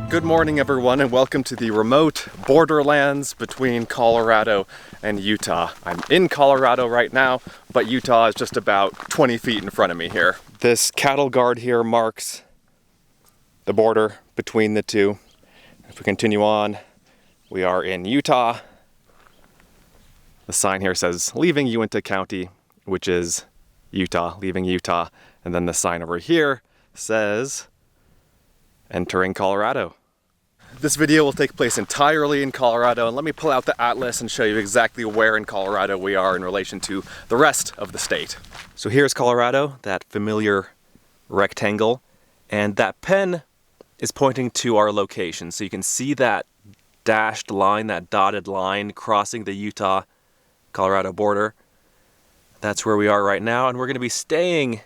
Good morning, everyone, and welcome to the remote borderlands between Colorado and Utah. I'm in Colorado right now, but Utah is just about 20 feet in front of me here. This cattle guard here marks the border between the two. If we continue on, we are in Utah. The sign here says, leaving Uinta County, which is Utah, leaving Utah. And then the sign over here says, entering Colorado. This video will take place entirely in Colorado, and let me pull out the atlas and show you exactly where in Colorado we are in relation to the rest of the state. So here's Colorado, that familiar rectangle, and that pen is pointing to our location. So you can see that dashed line, that dotted line crossing the Utah-Colorado border. That's where we are right now, and we're going to be staying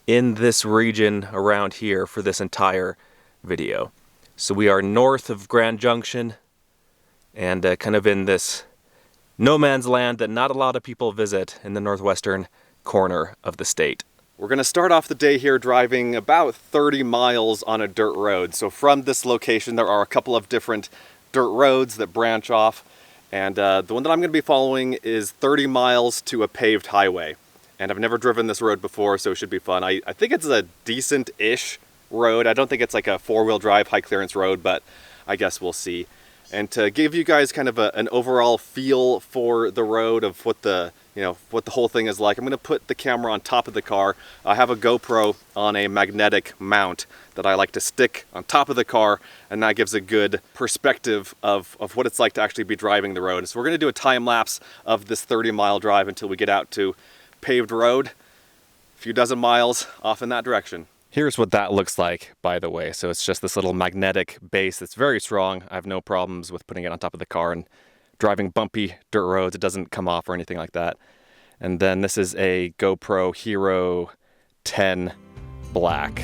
in this region around here for this entire video. So we are north of Grand Junction and kind of in this no man's land that not a lot of people visit in the northwestern corner of the state. We're going to start off the day here driving about 30 miles on a dirt road. So from this location there are a couple of different dirt roads that branch off, and the one that I'm going to be following is 30 miles to a paved highway. And I've never driven this road before, so it should be fun. I think it's a decent-ish road. I don't think it's like a four-wheel drive high clearance road, but I guess we'll see. And to give you guys kind of an overall feel for the road of what the whole thing is like, I'm going to put the camera on top of the car. I have a GoPro on a magnetic mount that I like to stick on top of the car, and that gives a good perspective of what it's like to actually be driving the road. So we're going to do a time lapse of this 30-mile drive until we get out to paved road, a few dozen miles off in that direction. Here's what that looks like, by the way. So it's just this little magnetic base that's very strong. I have no problems with putting it on top of the car and driving bumpy dirt roads. It doesn't come off or anything like that. And then this is a GoPro Hero 10 Black.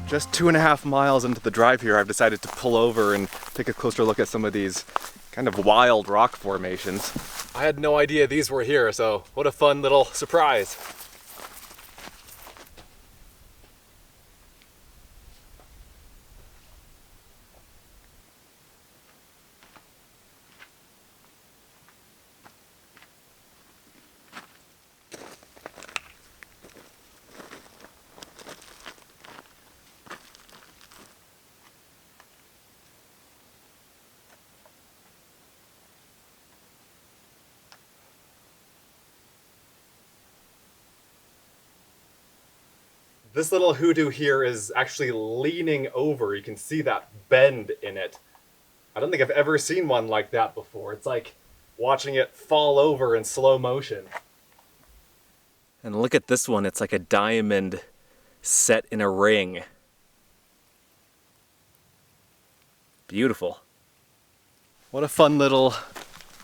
Just 2.5 miles into the drive here, I've decided to pull over and take a closer look at some of these kind of wild rock formations. I had no idea these were here, so what a fun little surprise. This little hoodoo here is actually leaning over. You can see that bend in it. I don't think I've ever seen one like that before. It's like watching it fall over in slow motion. And look at this one. It's like a diamond set in a ring. Beautiful. What a fun little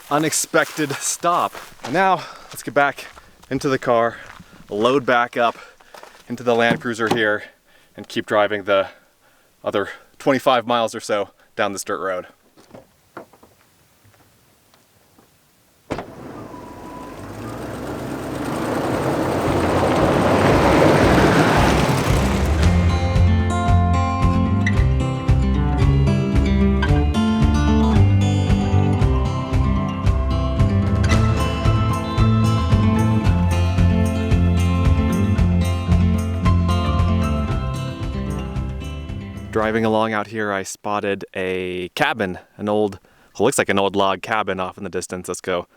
unexpected stop. And now let's get back into the car, load back up into the Land Cruiser here, and keep driving the other 25 miles or so down this dirt road. Driving along out here, I spotted a cabin, looks like an old log cabin off in the distance. Let's go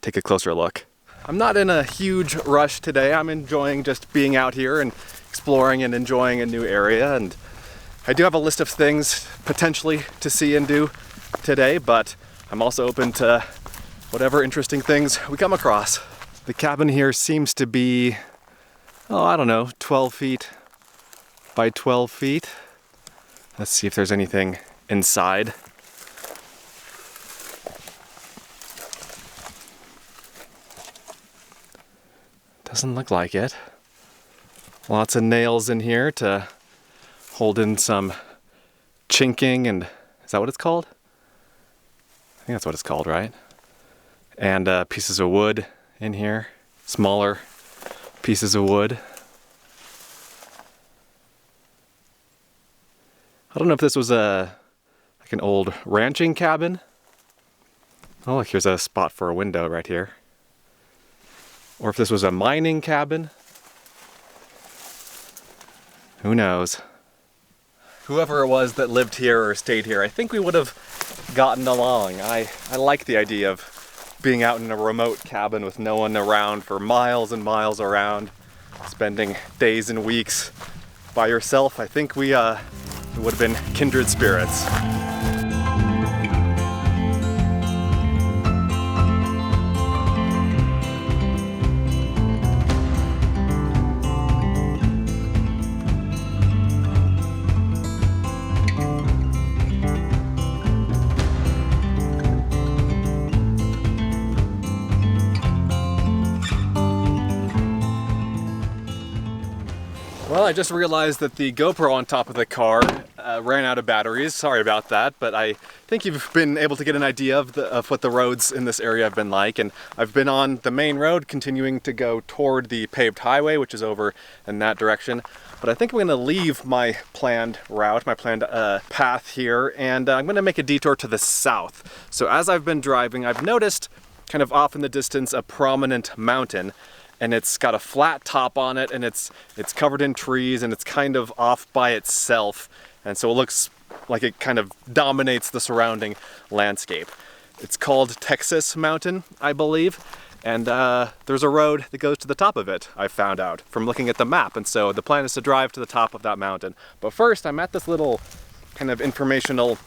take a closer look. I'm not in a huge rush today. I'm enjoying just being out here and exploring and enjoying a new area. And I do have a list of things potentially to see and do today, but I'm also open to whatever interesting things we come across. The cabin here seems to be, I don't know, 12 feet by 12 feet. Let's see if there's anything inside. Doesn't look like it. Lots of nails in here to hold in some chinking and, is that what it's called? I think that's what it's called, right? And pieces of wood in here, smaller pieces of wood. I don't know if this was like an old ranching cabin. Oh, look, here's a spot for a window right here. Or if this was a mining cabin. Who knows? Whoever it was that lived here or stayed here, I think we would have gotten along. I like the idea of being out in a remote cabin with no one around for miles and miles around, spending days and weeks by yourself. I think we would have been kindred spirits. Well, I just realized that the GoPro on top of the car ran out of batteries. Sorry about that, but I think you've been able to get an idea of what the roads in this area have been like. And I've been on the main road, continuing to go toward the paved highway, which is over in that direction. But I think I'm going to leave my planned route, my planned path here, and I'm going to make a detour to the south. So as I've been driving, I've noticed kind of off in the distance a prominent mountain. And it's got a flat top on it, and it's covered in trees, and it's kind of off by itself. And so it looks like it kind of dominates the surrounding landscape. It's called Texas Mountain, I believe. And there's a road that goes to the top of it, I found out from looking at the map. And so the plan is to drive to the top of that mountain. But first, I'm at this little kind of informational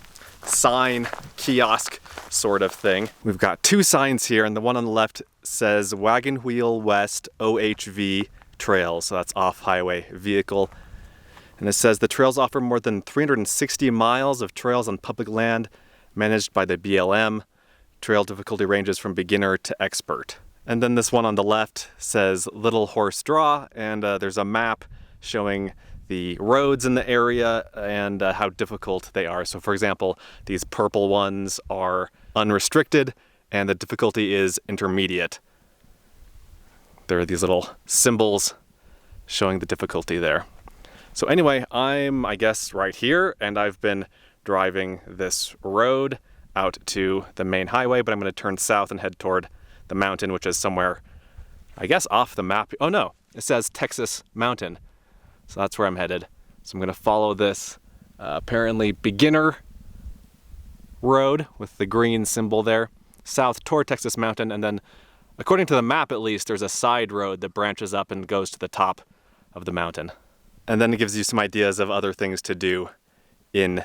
sign kiosk sort of thing. We've got two signs here, and the one on the left says Wagon Wheel West OHV Trails, so that's off-highway vehicle. And it says the trails offer more than 360 miles of trails on public land managed by the BLM. Trail difficulty ranges from beginner to expert. And then this one on the left says Little Horse Draw, and there's a map showing the roads in the area and how difficult they are. So for example, these purple ones are unrestricted and the difficulty is intermediate. There are these little symbols showing the difficulty there. So anyway, I'm, I guess, right here, and I've been driving this road out to the main highway, but I'm going to turn south and head toward the mountain, which is somewhere, I guess, off the map. Oh no, it says Texas Mountain. So that's where I'm headed. So I'm going to follow this apparently beginner road with the green symbol there, south toward Texas Mountain, and then, according to the map at least, there's a side road that branches up and goes to the top of the mountain. And then it gives you some ideas of other things to do in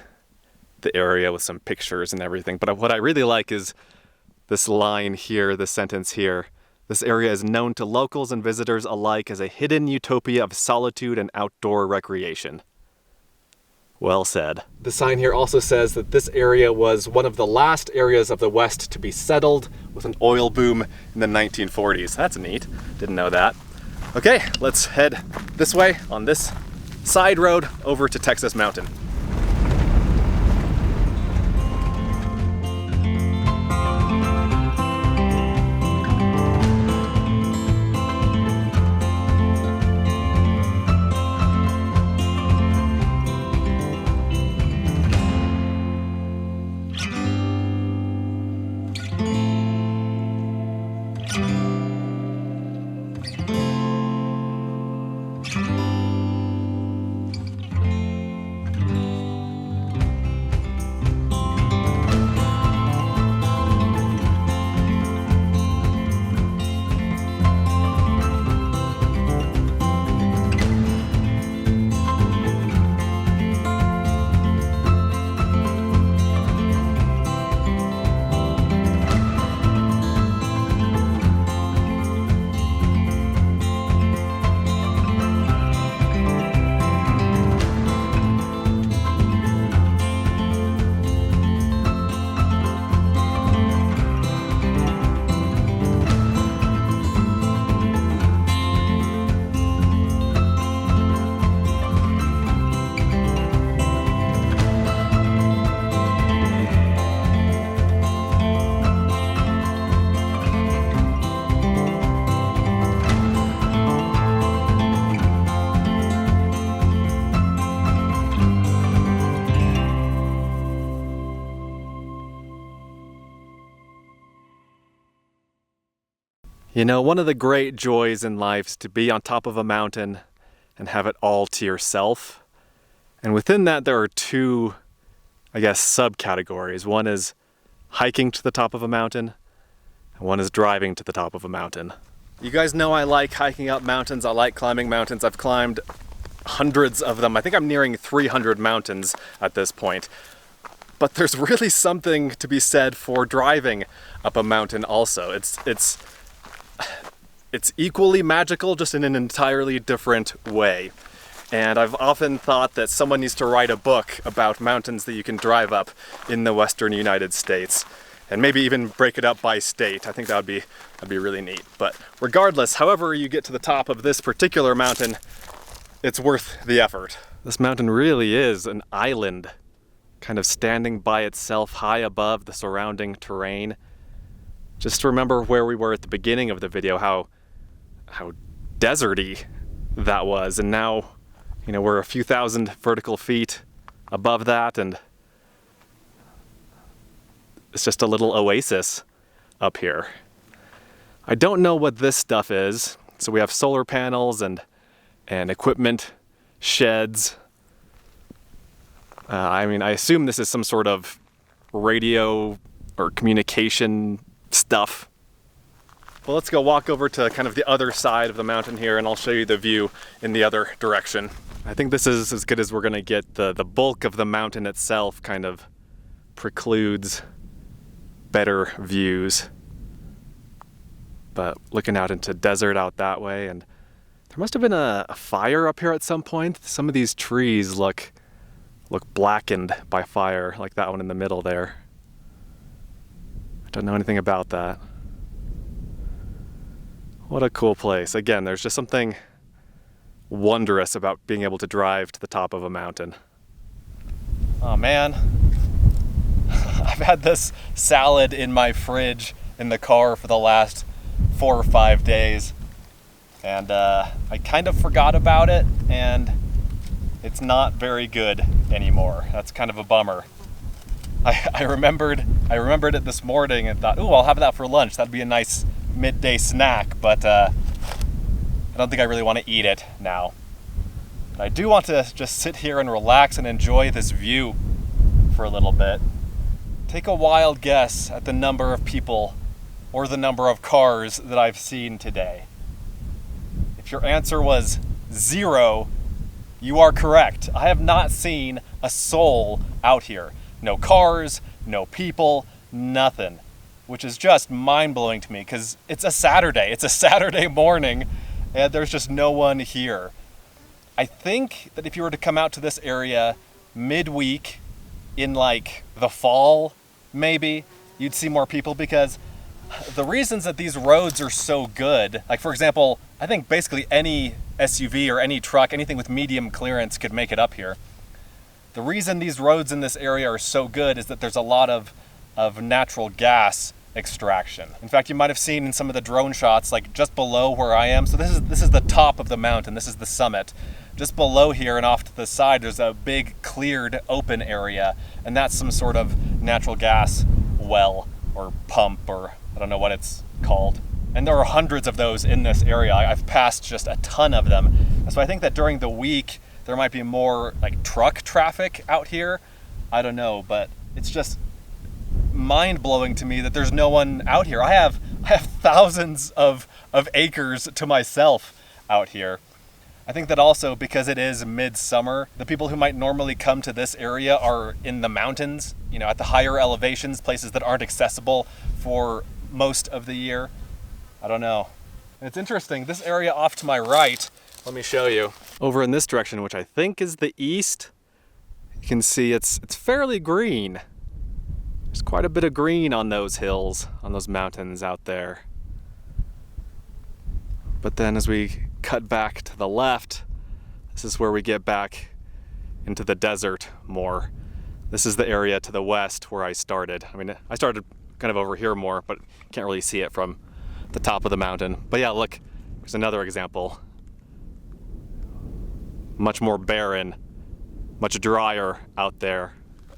the area with some pictures and everything. But what I really like is this line here, this sentence here. This area is known to locals and visitors alike as a hidden utopia of solitude and outdoor recreation. Well said. The sign here also says that this area was one of the last areas of the West to be settled with an oil boom in the 1940s. That's neat. Didn't know that. Okay, let's head this way on this side road over to Texas Mountain. You know, one of the great joys in life is to be on top of a mountain and have it all to yourself. And within that, there are two, I guess, subcategories. One is hiking to the top of a mountain, and one is driving to the top of a mountain. You guys know I like hiking up mountains. I like climbing mountains. I've climbed hundreds of them. I think I'm nearing 300 mountains at this point. But there's really something to be said for driving up a mountain also. It's equally magical, just in an entirely different way. And I've often thought that someone needs to write a book about mountains that you can drive up in the Western United States, and maybe even break it up by state. I think that'd be really neat. But regardless, however you get to the top of this particular mountain, it's worth the effort. This mountain really is an island, kind of standing by itself high above the surrounding terrain. Just remember where we were at the beginning of the video, how deserty that was, and now, you know, we're a few thousand vertical feet above that, and it's just a little oasis up here. I don't know what this stuff is. So we have solar panels and equipment sheds. I assume this is some sort of radio or communication stuff. Well, let's go walk over to kind of the other side of the mountain here, and I'll show you the view in the other direction. I think this is as good as we're gonna get. The bulk of the mountain itself kind of precludes better views. But looking out into desert out that way, and there must have been a fire up here at some point. Some of these trees look blackened by fire, like that one in the middle there. I don't know anything about that. What a cool place. Again, there's just something wondrous about being able to drive to the top of a mountain. Oh man, I've had this salad in my fridge in the car for the last 4 or 5 days, and I kind of forgot about it, and it's not very good anymore. That's kind of a bummer. I remembered it this morning and thought, ooh, I'll have that for lunch. That'd be a nice midday snack, but I don't think I really want to eat it now. But I do want to just sit here and relax and enjoy this view for a little bit. Take a wild guess at the number of people or the number of cars that I've seen today. If your answer was 0, you are correct. I have not seen a soul out here. No cars, no people, nothing. Which is just mind-blowing to me, because it's a Saturday. It's a Saturday morning, and there's just no one here. I think that if you were to come out to this area midweek in like the fall, maybe, you'd see more people, because the reasons that these roads are so good, like for example, I think basically any SUV or any truck, anything with medium clearance could make it up here. The reason these roads in this area are so good is that there's a lot of natural gas extraction. In fact, you might have seen in some of the drone shots, like just below where I am. So this is the top of the mountain. This is the summit. Just below here and off to the side, there's a big cleared open area, and that's some sort of natural gas well or pump, or I don't know what it's called. And there are hundreds of those in this area. I've passed just a ton of them. And so I think that during the week, there might be more like truck traffic out here. I don't know, but it's just mind-blowing to me that there's no one out here. I have thousands of acres to myself out here. I think that also because it is midsummer, the people who might normally come to this area are in the mountains, you know, at the higher elevations, places that aren't accessible for most of the year. I don't know. And it's interesting, this area off to my right, let me show you. Over in this direction, which I think is the east, you can see it's fairly green. There's quite a bit of green on those hills, on those mountains out there. But then as we cut back to the left, this is where we get back into the desert more. This is the area to the west where I started. I mean, I started kind of over here more, but can't really see it from the top of the mountain. But yeah, look, here's another example. Much more barren, much drier out there.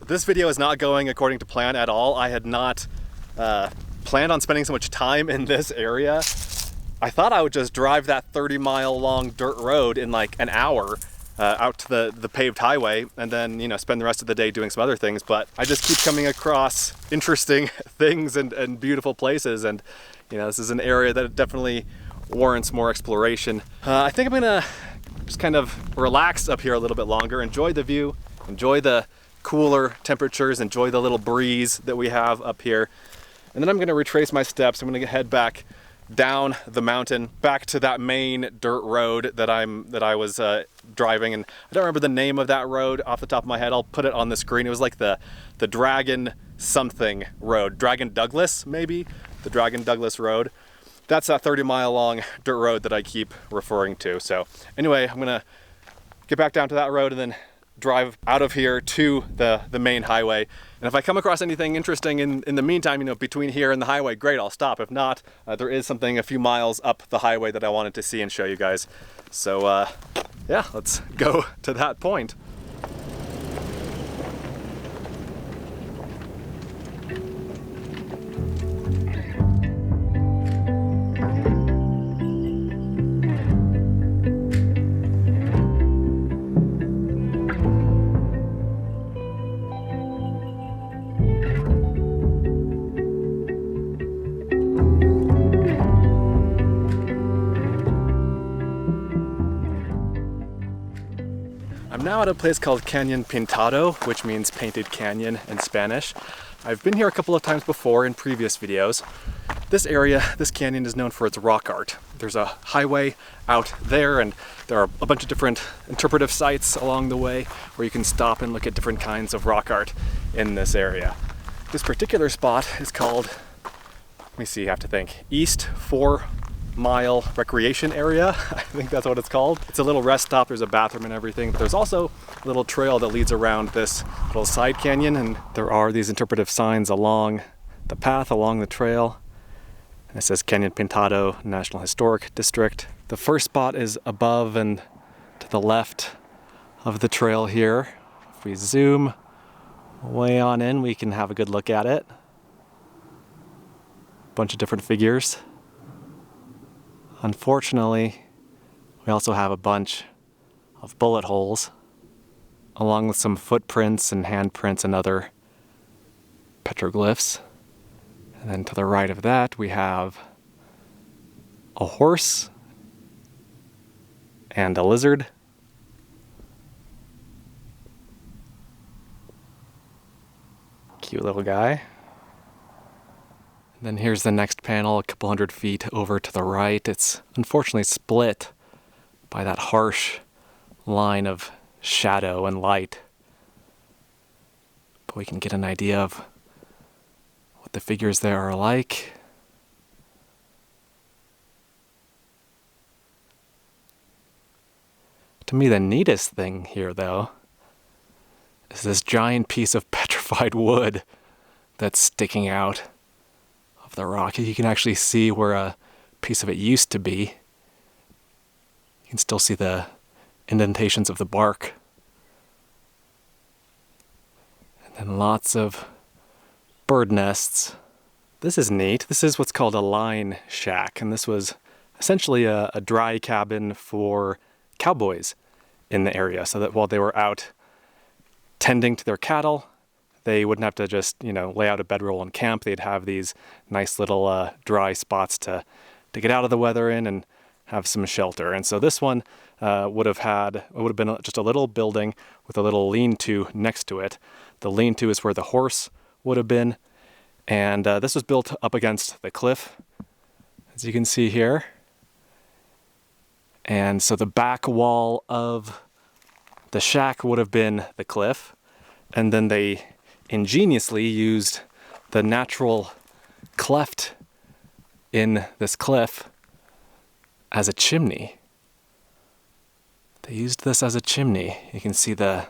This video is not going according to plan at all. I had not planned on spending so much time in this area, I thought I would just drive that 30-mile long dirt road in like an hour out to the paved highway and then, you know, spend the rest of the day doing some other things. But I just keep coming across interesting things and beautiful places. And, you know, this is an area that definitely warrants more exploration. I think I'm gonna just kind of relax up here a little bit longer, enjoy the view, enjoy the cooler temperatures, enjoy the little breeze that we have up here. And then I'm gonna retrace my steps. I'm gonna head back down the mountain, back to that main dirt road that I was driving. And I don't remember the name of that road off the top of my head. I'll put it on the screen. It was like the Dragon something road. Dragon Douglas, maybe? The Dragon Douglas road. That's that 30-mile long dirt road that I keep referring to. So anyway, I'm gonna get back down to that road and then drive out of here to the main highway. And if I come across anything interesting in the meantime, you know, between here and the highway, great, I'll stop. If not, there is something a few miles up the highway that I wanted to see and show you guys. So yeah, let's go to that point. I'm now at a place called Canyon Pintado, which means painted canyon in Spanish. I've been here a couple of times before in previous videos. This area, this canyon, is known for its rock art. There's a highway out there, and there are a bunch of different interpretive sites along the way where you can stop and look at different kinds of rock art in this area. This particular spot is called, let me see, I have to think, East 4 Mile Recreation Area. I think that's what it's called. It's a little rest stop. There's a bathroom and everything, but there's also a little trail that leads around this little side canyon, and there are these interpretive signs along the path, along the trail. And it says Canyon Pintado National Historic District. The first spot is above and to the left of the trail here. If we zoom way on in, we can have a good look at it. Bunch of different figures. Unfortunately, we also have a bunch of bullet holes, along with some footprints and handprints and other petroglyphs. And then to the right of that, we have a horse and a lizard. Cute little guy. Then here's the next panel, a couple hundred feet over to the right. It's unfortunately split by that harsh line of shadow and light. But we can get an idea of what the figures there are like. To me, the neatest thing here, though, is this giant piece of petrified wood that's sticking out of the rock. You can actually see where a piece of it used to be. You can still see the indentations of the bark. And then lots of bird nests. This is neat. This is what's called a line shack, and this was essentially a dry cabin for cowboys in the area, so that while they were out tending to their cattle, they wouldn't have to just, you know, lay out a bedroll and camp. They'd have these nice little dry spots to get out of the weather in and have some shelter. And so this one would have been just a little building with a little lean-to next to it. The lean-to is where the horse would have been, and this was built up against the cliff, as you can see here. And so the back wall of the shack would have been the cliff, and then they ingeniously used the natural cleft in this cliff as a chimney. They used this as a chimney. You can see the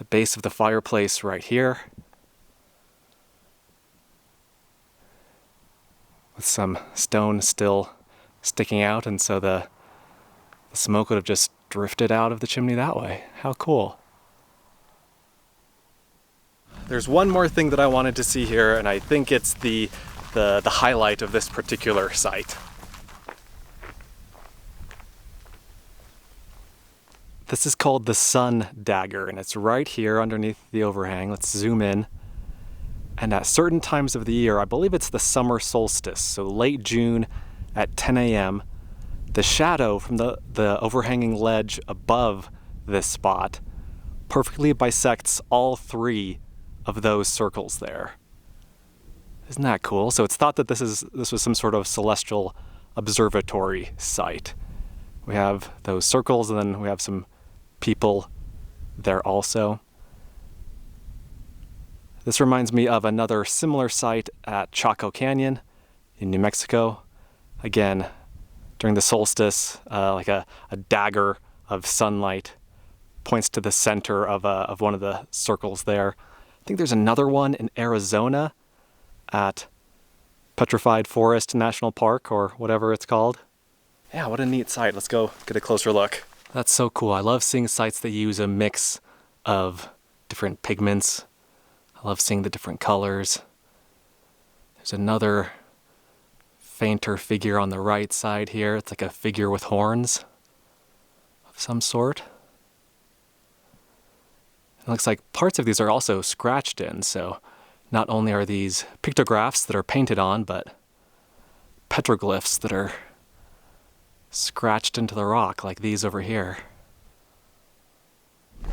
base of the fireplace right here, with some stone still sticking out, and so the smoke would have just drifted out of the chimney that way. How cool. There's one more thing that I wanted to see here, and I think it's the highlight of this particular site. This is called the Sun Dagger, and it's right here underneath the overhang. Let's zoom in. And at certain times of the year, I believe it's the summer solstice, so late June at 10 a.m., the shadow from the overhanging ledge above this spot perfectly bisects all three of those circles there. Isn't that cool? So it's thought that this was some sort of celestial observatory site. We have those circles, and then we have some people there also. This reminds me of another similar site at Chaco Canyon in New Mexico. Again, during the solstice, like a dagger of sunlight points to the center of one of the circles there. I think there's another one in Arizona at Petrified Forest National Park, or whatever it's called. Yeah, what a neat site. Let's go get a closer look. That's so cool. I love seeing sites that use a mix of different pigments. I love seeing the different colors. There's another fainter figure on the right side here. It's like a figure with horns of some sort. It looks like parts of these are also scratched in, so not only are these pictographs that are painted on, but petroglyphs that are scratched into the rock, like these over here.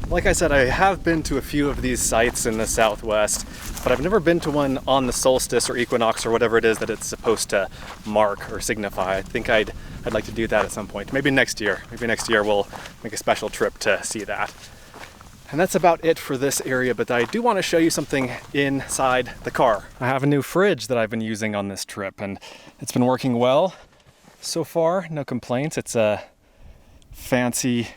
Like I said, I have been to a few of these sites in the Southwest, but I've never been to one on the solstice or equinox or whatever it is that it's supposed to mark or signify. I think I'd like to do that at some point. Maybe next year. Maybe next year we'll make a special trip to see that. And that's about it for this area, but I do want to show you something inside the car. I have a new fridge that I've been using on this trip, and it's been working well so far. No complaints. It's a fancy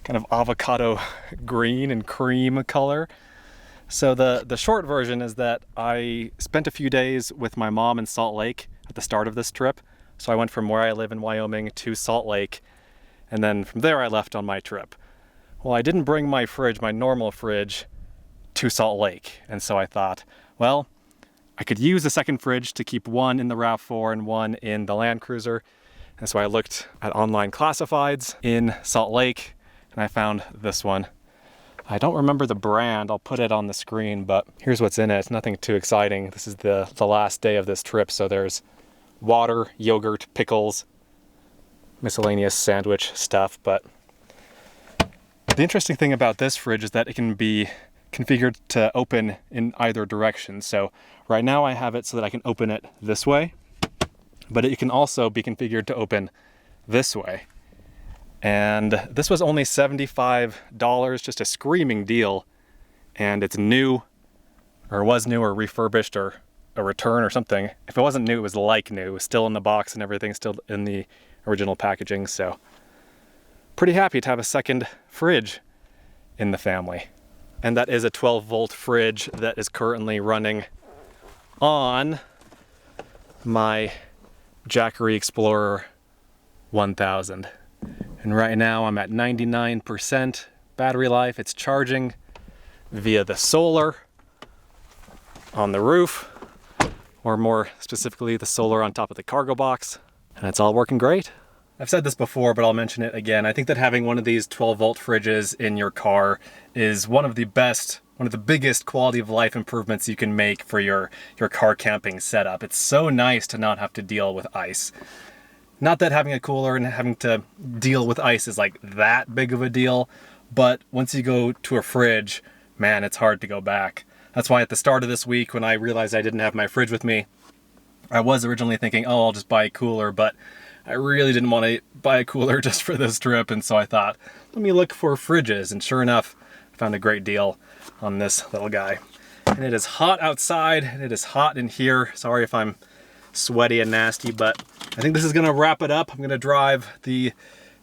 kind of avocado green and cream color. So the short version is that I spent a few days with my mom in Salt Lake at the start of this trip. So I went from where I live in Wyoming to Salt Lake, and then from there I left on my trip. Well, I didn't bring my fridge, my normal fridge, to Salt Lake. And so I thought, well, I could use a second fridge to keep one in the RAV4 and one in the Land Cruiser. And so I looked at online classifieds in Salt Lake, and I found this one. I don't remember the brand. I'll put it on the screen, but here's what's in it. It's nothing too exciting. This is the last day of this trip, so there's water, yogurt, pickles, miscellaneous sandwich stuff. But the interesting thing about this fridge is that it can be configured to open in either direction. So right now I have it so that I can open it this way, but it can also be configured to open this way. And this was only $75, just a screaming deal. And it's new, or was new, or refurbished, or a return or something. If it wasn't new, it was like new. It was still in the box and everything, still in the original packaging. So pretty happy to have a second fridge in the family. And that is a 12-volt fridge that is currently running on my Jackery Explorer 1000. And right now I'm at 99% battery life. It's charging via the solar on the roof, or more specifically, the solar on top of the cargo box. And it's all working great. I've said this before, but I'll mention it again. I think that having one of these 12-volt fridges in your car is one of the biggest quality of life improvements you can make for your car camping setup. It's so nice to not have to deal with ice. Not that having a cooler and having to deal with ice is like that big of a deal, but once you go to a fridge, man, it's hard to go back. That's why at the start of this week, when I realized I didn't have my fridge with me, I was originally thinking, oh, I'll just buy a cooler, but I really didn't want to buy a cooler just for this trip, and so I thought, let me look for fridges, and sure enough, I found a great deal on this little guy. And it is hot outside, and it is hot in here. Sorry if I'm sweaty and nasty, but I think this is gonna wrap it up. I'm gonna drive the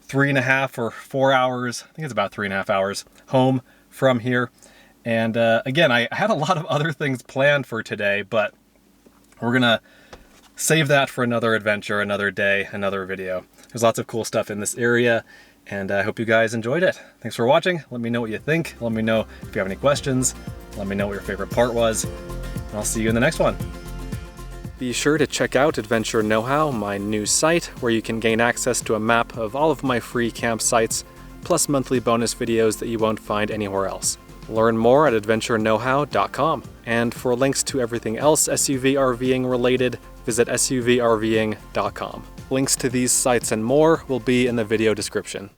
3.5 or 4 hours, I think it's about 3.5 hours, home from here. And again, I had a lot of other things planned for today, but we're gonna save that for another adventure, another day, another video. There's lots of cool stuff in this area, and I hope you guys enjoyed it. Thanks for watching. Let me know what you think. Let me know if you have any questions. Let me know what your favorite part was, and I'll see you in the next one. Be sure to check out Adventure Know-How, my new site, where you can gain access to a map of all of my free campsites plus monthly bonus videos that you won't find anywhere else. Learn more at adventureknowhow.com. And for links to everything else SUV RVing related, visit suvrving.com. Links to these sites and more will be in the video description.